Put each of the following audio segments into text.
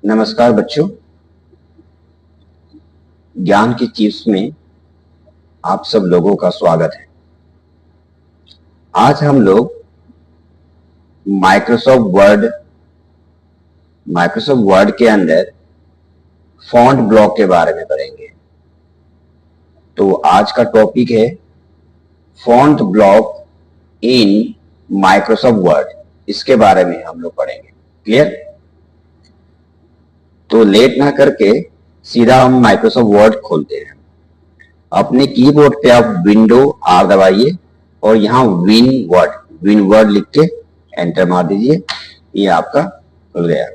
नमस्कार बच्चों, ज्ञान की चिप्स में आप सब लोगों का स्वागत है। आज हम लोग माइक्रोसॉफ्ट वर्ड के अंदर फॉन्ट ब्लॉक के बारे में पढ़ेंगे। तो आज का टॉपिक है font block in Microsoft word. इसके बारे में हम लोग पढ़ेंगे। क्लियर? तो लेट ना करके सीधा हम माइक्रोसॉफ्ट वर्ड खोलते हैं। अपने कीबोर्ड पे आप विंडो आर दबाइए और यहाँ विन वर्ड लिख के एंटर मार दीजिए। ये आपका खुल गया।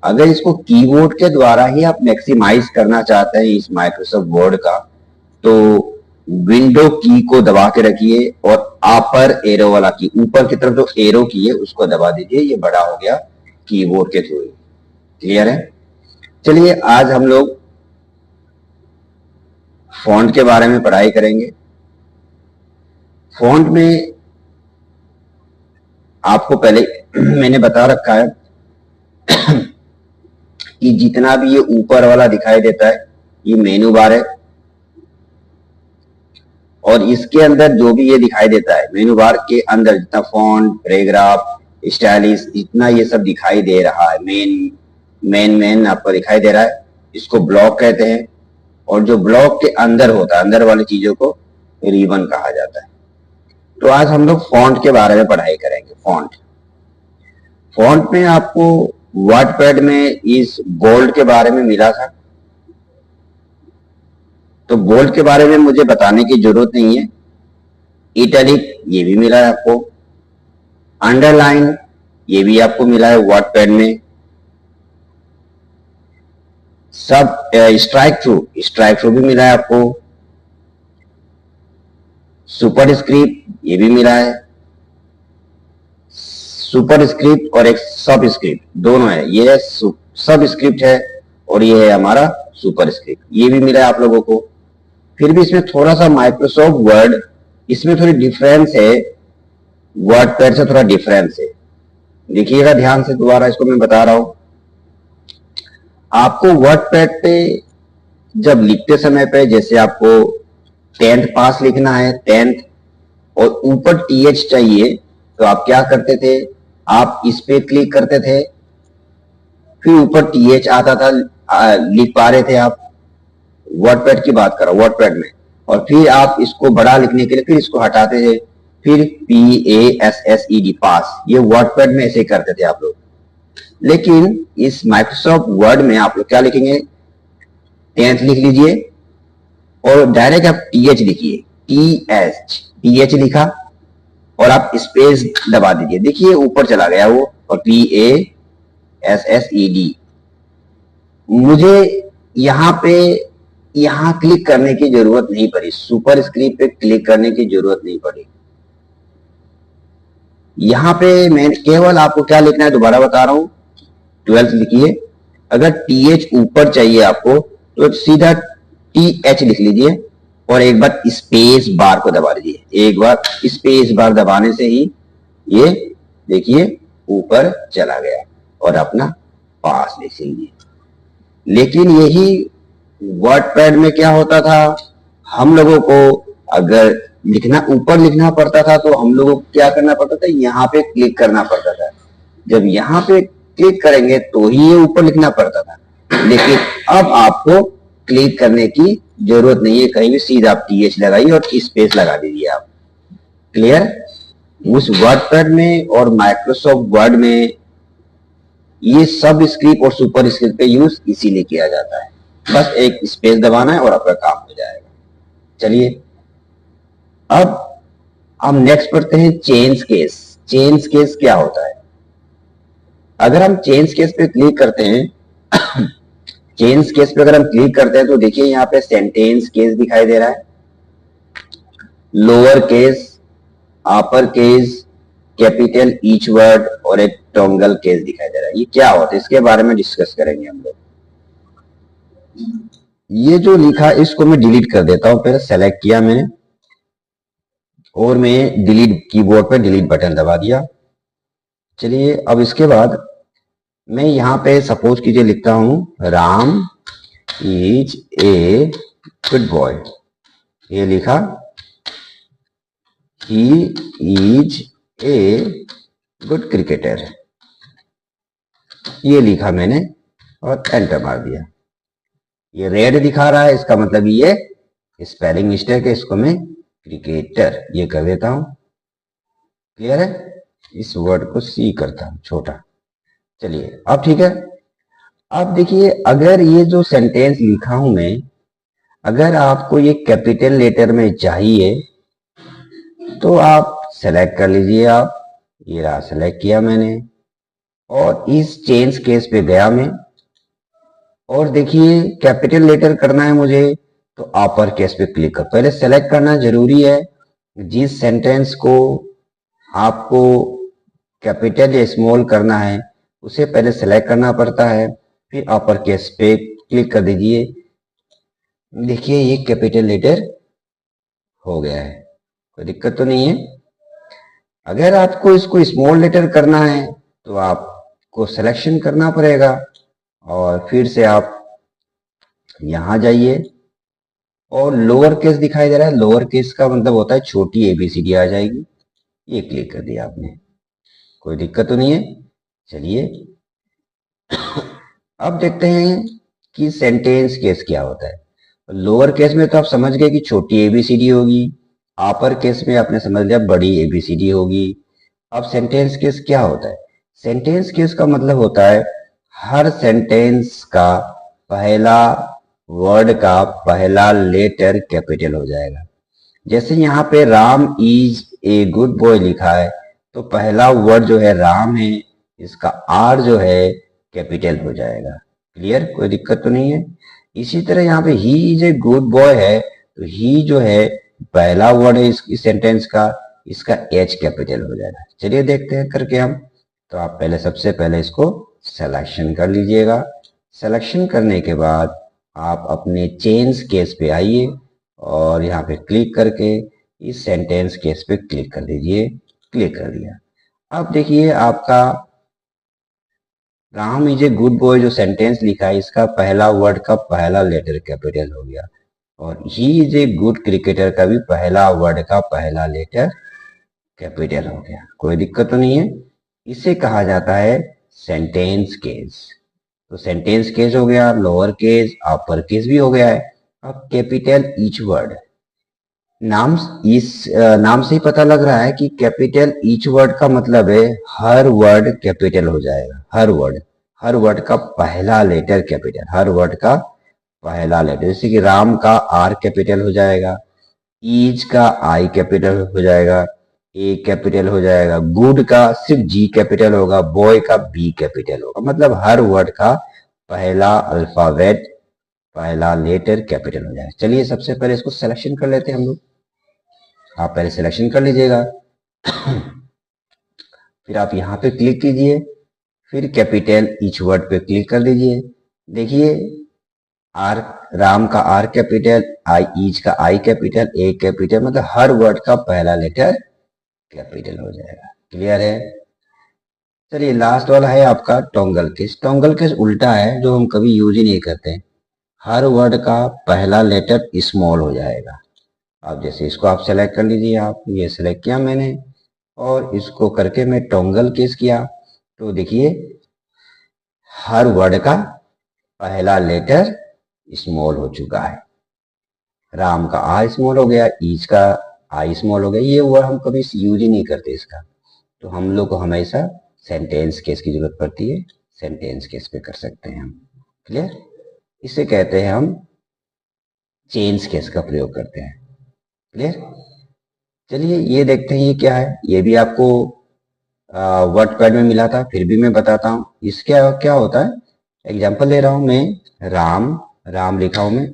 अगर इसको कीबोर्ड के द्वारा ही आप मैक्सिमाइज करना चाहते हैं इस माइक्रोसॉफ्ट वर्ड का, तो विंडो की को दबा के रखिए और अपर एरो वाला की, ऊपर की तरफ जो एरो की है उसको दबा दीजिए। ये बड़ा हो गया कीबोर्ड के थ्रू। क्लियर है? चलिए आज हम लोग फॉन्ट के बारे में पढ़ाई करेंगे। फॉन्ट में आपको पहले मैंने बता रखा है कि जितना भी ये ऊपर वाला दिखाई देता है ये मेनू बार है, और इसके अंदर जो भी ये दिखाई देता है मेनू बार के अंदर जितना फॉन्ट, पैराग्राफ, स्टाइलिश, जितना ये सब दिखाई दे रहा है, मेन आपको दिखाई दे रहा है, इसको ब्लॉक कहते हैं। और जो ब्लॉक के अंदर होता है, अंदर वाली चीजों को रिबन कहा जाता है। तो आज हम लोग फॉन्ट के बारे में पढ़ाई करेंगे। फॉन्ट में आपको वर्डपैड में इस बोल्ड के बारे में मिला था, तो बोल्ड के बारे में मुझे बताने की जरूरत नहीं है। इटैलिक ये भी मिला है आपको, अंडरलाइन ये भी आपको मिला है वर्डपैड में, सब स्ट्राइक थ्रू भी मिला है आपको, सुपर स्क्रिप्ट ये भी मिला है। सुपर स्क्रिप्ट और एक सब स्क्रिप्ट दोनों है। ये सब स्क्रिप्ट है और ये है हमारा सुपर स्क्रिप्ट, ये भी मिला है आप लोगों को। फिर भी इसमें थोड़ा सा माइक्रोसॉफ्ट वर्ड, इसमें थोड़ी डिफरेंस है, वर्डपैड से थोड़ा डिफरेंस है। देखिएगा ध्यान से, दोबारा इसको मैं बता रहा हूं। आपको वर्डपैड पे जब लिखते समय पे, जैसे आपको 10th पास लिखना है, 10th, और ऊपर TH चाहिए, तो आप क्या करते थे, आप इस पे क्लिक करते थे, फिर ऊपर TH आता था, लिख पा रहे थे आप। वर्डपैड की बात कर रहा हूं, वर्डपैड में। और फिर आप इसको बड़ा लिखने के लिए फिर इसको हटाते थे, फिर PASSED पास, ये वर्डपैड में ऐसे करते थे आप लोग। लेकिन इस माइक्रोसॉफ्ट वर्ड में आप लोग क्या लिखेंगे, 10th लिख लीजिए और डायरेक्ट आप TH लिखिए, TH लिखा और आप स्पेस दबा दीजिए। देखिए ऊपर चला गया वो, और PASSED। मुझे यहां क्लिक करने की जरूरत नहीं पड़ी, सुपर स्क्रिप्ट पे क्लिक करने की जरूरत नहीं पड़ी। यहां पे मैं केवल आपको क्या लिखना है, दोबारा बता रहा हूं, 12th लिखिए। अगर TH ऊपर चाहिए आपको तो सीधा TH लिख लीजिए और एक बार स्पेस बार को दबा दीजिए। एक बार स्पेस बार दबाने से ही ये देखिए ऊपर चला गया और अपना पास लिख लीजिए। लेकिन यही वर्डपैड में क्या होता था, हम लोगों को अगर ऊपर लिखना पड़ता था तो हम लोगों को क्या करना पड़ता था, यहाँ पे क्लिक करना पड़ता था। जब यहाँ पे क्लिक करेंगे तो ही ये ऊपर लिखना पड़ता था। लेकिन अब आपको क्लिक करने की जरूरत नहीं है, कहीं भी सीधा आप TH लगाइए और स्पेस लगा दीजिए आप। क्लियर? उस वर्डपैड में और माइक्रोसॉफ्ट वर्ड में ये सब स्क्रिप्ट और सुपर स्क्रिप्ट पे यूज इसीलिए किया जाता है। बस एक स्पेस दबाना है और आपका काम हो जाएगा। चलिए अब हम नेक्स्ट पढ़ते हैं चेंज केस। चेंज केस क्या होता है? अगर हम चेंज केस पे क्लिक करते हैं चेंज केस पे अगर हम क्लिक करते हैं तो देखिए यहाँ पे सेंटेंस केस दिखाई दे रहा है, lower case, upper case, capital each word और एक टोंगल केस दिखाई दे रहा है। ये क्या होता है, इसके बारे में डिस्कस करेंगे हम लोग। ये जो लिखा इसको मैं डिलीट कर देता हूं। पहले सेलेक्ट किया मैंने और मैं डिलीट, कीबोर्ड पे डिलीट बटन दबा दिया। चलिए अब इसके बाद मैं यहाँ पे सपोज कीजिए लिखता हूं Ram is a good boy, ये लिखा, he is a good cricketer, ये लिखा मैंने और एंटर मार दिया। ये रेड दिखा रहा है, इसका मतलब ये स्पेलिंग मिस्टेक है, इसको मैं क्रिकेटर ये कर देता हूं। क्लियर है? इस वर्ड को सी करता हूं छोटा। चलिए अब ठीक है। अब देखिए, अगर ये जो सेंटेंस लिखा हूं मैं, अगर आपको ये कैपिटल लेटर में चाहिए तो आप सेलेक्ट कर लीजिए। आप ये रहा, सेलेक्ट किया मैंने और इस चेंज केस पे गया मैं, और देखिए कैपिटल लेटर करना है मुझे तो अपर केस पे क्लिक कर, पहले सेलेक्ट करना जरूरी है। जिस सेंटेंस को आपको कैपिटल या स्मॉल करना है उसे पहले सेलेक्ट करना पड़ता है, फिर अपर केस पे क्लिक कर दीजिए। देखिए ये कैपिटल लेटर हो गया है, कोई दिक्कत तो नहीं है। अगर आपको इसको स्मॉल लेटर करना है तो आपको सिलेक्शन करना पड़ेगा और फिर से आप यहां जाइए और लोअर केस दिखाई दे रहा है, लोअर केस का मतलब होता है छोटी एबीसीडी आ जाएगी, ये क्लिक कर दिया आपने, कोई दिक्कत तो नहीं है। चलिए अब देखते हैं कि सेंटेंस केस क्या होता है। लोअर केस में तो आप समझ गए कि छोटी एबीसीडी होगी, अपर केस में आपने समझ लिया बड़ी एबीसीडी होगी। अब सेंटेंस केस क्या होता है? सेंटेंस केस का मतलब होता है हर सेंटेंस का पहला वर्ड का पहला लेटर कैपिटल हो जाएगा। जैसे यहाँ पे Ram is a good boy लिखा है तो पहला वर्ड जो है राम है, इसका आर जो है कैपिटल हो जाएगा। क्लियर? कोई दिक्कत तो नहीं है। इसी तरह यहाँ पे he is a good boy है तो ही जो है पहला वर्ड है इस सेंटेंस का, इसका एच कैपिटल हो जाएगा। चलिए देखते हैं करके हम। तो आप पहले सबसे पहले इसको सिलेक्शन कर लीजिएगा। सिलेक्शन करने के बाद आप अपने चेंज केस पे आइए और यहाँ पे क्लिक करके इस सेंटेंस केस पे क्लिक कर दीजिए। क्लिक कर दिया। अब देखिए आपका Ram is a good boy जो सेंटेंस लिखा है इसका पहला वर्ड का पहला लेटर कैपिटल हो गया, और he is a good cricketer का भी पहला वर्ड का पहला लेटर कैपिटल हो गया। कोई दिक्कत तो नहीं है। इसे कहा जाता है सेंटेंस केस। तो सेंटेंस केस हो गया, लोअर केस, अपर केस भी हो गया है। अब कैपिटल ईच वर्ड, नाम नाम से ही पता लग रहा है कि कैपिटल ईच वर्ड का मतलब है हर वर्ड कैपिटल हो जाएगा। हर वर्ड का पहला लेटर कैपिटल, हर वर्ड का पहला लेटर। जैसे कि राम का आर कैपिटल हो जाएगा, ईज का आई कैपिटल हो जाएगा, ए कैपिटल हो जाएगा, गुड का सिर्फ जी कैपिटल होगा, बॉय का बी कैपिटल होगा। मतलब हर वर्ड का पहला अल्फाबेट, पहला लेटर कैपिटल हो जाएगा। चलिए सबसे पहले इसको सिलेक्शन कर लेते हैं हम लोग। आप पहले सिलेक्शन कर लीजिएगा फिर आप यहाँ पे क्लिक कीजिए, फिर कैपिटल ईच वर्ड पे क्लिक कर दीजिए। देखिए आर, राम का आर कैपिटल, आई ईच का आई कैपिटल, ए कैपिटल, मतलब हर वर्ड का पहला लेटर कैपिटल हो जाएगा। क्लियर है? चलिए लास्ट वाला है आपका टोंगल केस। टोंगल केस उल्टा है, जो हम कभी यूज ही नहीं करते। हर वर्ड का पहला लेटर स्मॉल हो जाएगा। अब जैसे इसको आप सेलेक्ट कर लीजिए, आप ये सेलेक्ट किया मैंने और इसको करके मैं टोंगल केस किया तो देखिए हर वर्ड का पहला लेटर स्मॉल हो चुका है। राम का आ स्मॉल हो गया, ईच का आई स्मॉल हो गया। ये वर्ड हम कभी यूज ही नहीं करते इसका, तो हम लोग को हमेशा सेंटेंस केस की जरूरत पड़ती है। सेंटेंस केस पे कर सकते हैं हम। क्लियर? इसे कहते हैं हम चेंज केस का प्रयोग करते हैं। क्लियर? चलिए ये देखते हैं ये क्या है। ये भी आपको वर्ड पैड में मिला था, फिर भी मैं बताता हूँ इसके क्या होता है। एग्जाम्पल ले रहा हूं मैं, राम लिखा हूं मैं,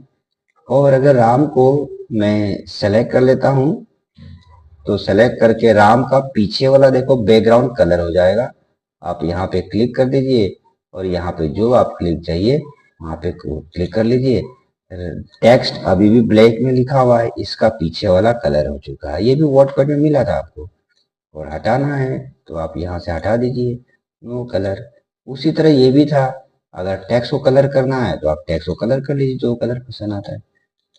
और अगर राम को मैं सेलेक्ट कर लेता हूं तो सेलेक्ट करके राम का पीछे वाला देखो बैकग्राउंड कलर हो जाएगा। आप यहाँ पे क्लिक कर दीजिए और यहाँ पे जो आप क्लिक चाहिए वहां पे क्लिक कर लीजिए। टेक्स्ट अभी भी ब्लैक में लिखा हुआ है, इसका पीछे वाला कलर हो चुका है। ये भी वर्डपैड में मिला था आपको, और हटाना है तो आप यहाँ से हटा दीजिए नो कलर। उसी तरह ये भी था, अगर टेक्स्ट को कलर करना है तो आप टेक्स्ट को कलर कर लीजिए, जो कलर पसंद आता है।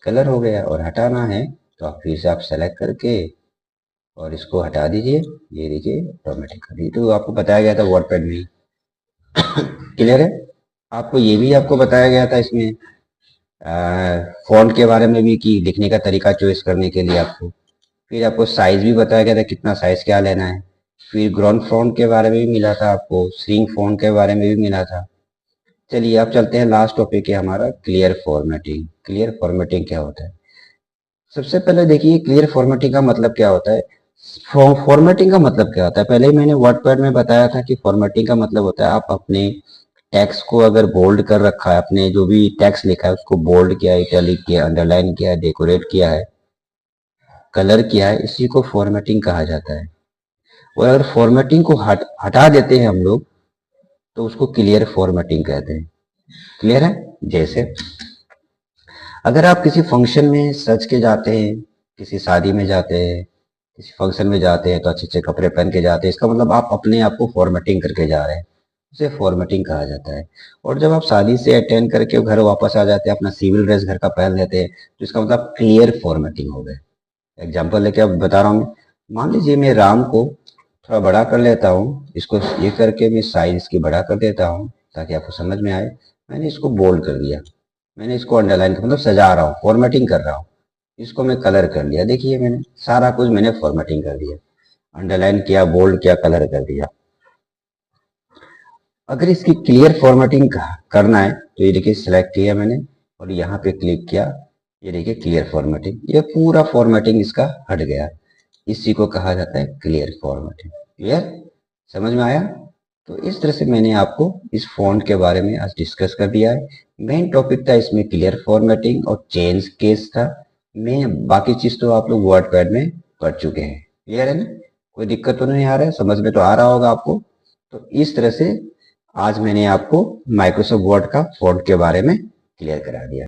कलर हो गया, और हटाना है तो आप फिर से आप सेलेक्ट करके और इसको हटा दीजिए। ये देखिए ऑटोमेटिक कर दीजिए। तो आपको बताया गया था वर्डपैड में। क्लियर है? आपको ये भी आपको बताया गया था इसमें फॉन्ट के बारे में भी, कि लिखने का तरीका चॉइस करने के लिए आपको। फिर आपको साइज भी बताया गया था, कितना साइज क्या लेना है। फिर ग्राउंड फॉन्ट के बारे में भी मिला था आपको, श्रिंक फॉन्ट के बारे में भी मिला था। चलिए अब चलते हैं, लास्ट टॉपिक है हमारा क्लियर फॉर्मेटिंग। क्लियर फॉर्मेटिंग क्या होता है? सबसे पहले देखिए, क्लियर फॉर्मेटिंग का मतलब क्या होता है। फॉर्मेटिंग का मतलब क्या होता है, पहले ही मैंने वर्डपैड में बताया था कि फॉर्मेटिंग का मतलब होता है आप अपने टेक्स्ट को अगर बोल्ड कर रखा है, आपने जो भी टेक्स्ट लिखा है उसको बोल्ड किया, इटैलिक किया, अंडरलाइन किया, डेकोरेट किया है, कलर किया है, इसी को फॉर्मेटिंग कहा जाता है। और अगर फॉर्मेटिंग को हटा देते हैं हम लोग तो उसको क्लियर फॉर्मेटिंग कहते हैं। क्लियर है? जैसे अगर आप किसी फंक्शन में सज के जाते हैं, किसी शादी में जाते हैं, किसी फंक्शन में जाते हैं तो अच्छे अच्छे कपड़े पहन के जाते हैं, इसका मतलब आप अपने आप को फॉर्मेटिंग करके जा रहे हैं, उसे फॉर्मेटिंग कहा जाता है। और जब आप शादी से अटेंड करके घर वापस आ जाते हैं, अपना सिविल ड्रेस घर का पहन लेते हैं, तो इसका मतलब क्लियर फॉर्मेटिंग हो गया। एग्जाम्पल लेके अब बता रहा हूँ। मान लीजिए मैं राम को थोड़ा बड़ा कर लेता हूँ, इसको ये करके मैं साइज इसकी बड़ा कर देता हूँ ताकि आपको समझ में आए। मैंने इसको बोल्ड कर दिया, मैंने इसको अंडरलाइन कर, मतलब सजा रहा हूँ, फॉर्मेटिंग कर रहा हूँ। इसको मैं कलर कर लिया, देखिए मैंने सारा कुछ मैंने फॉर्मेटिंग कर दिया, अंडरलाइन किया, बोल्ड किया, कलर कर दिया। अगर इसकी क्लियर फॉर्मेटिंग करना है तो ये देखिए सिलेक्ट किया मैंने और यहाँ पे क्लिक किया, ये देखिए क्लियर फॉर्मेटिंग, ये पूरा फॉर्मेटिंग इसका हट गया। इसी को कहा जाता है क्लियर फॉर्मेटिंग। क्लियर? समझ में आया? तो इस तरह से मैंने आपको इस फॉन्ट के बारे में आज डिस्कस कर दिया है। मेन टॉपिक था इसमें क्लियर फॉर्मेटिंग और चेंज केस था। मैं बाकी चीज तो आप लोग वर्डपैड में पढ़ चुके हैं। क्लियर है ना? कोई दिक्कत तो नहीं आ रहा है? समझ में तो आ रहा होगा आपको। तो इस तरह से आज मैंने आपको माइक्रोसॉफ्ट वर्ड का फॉन्ट के बारे में क्लियर करा दिया।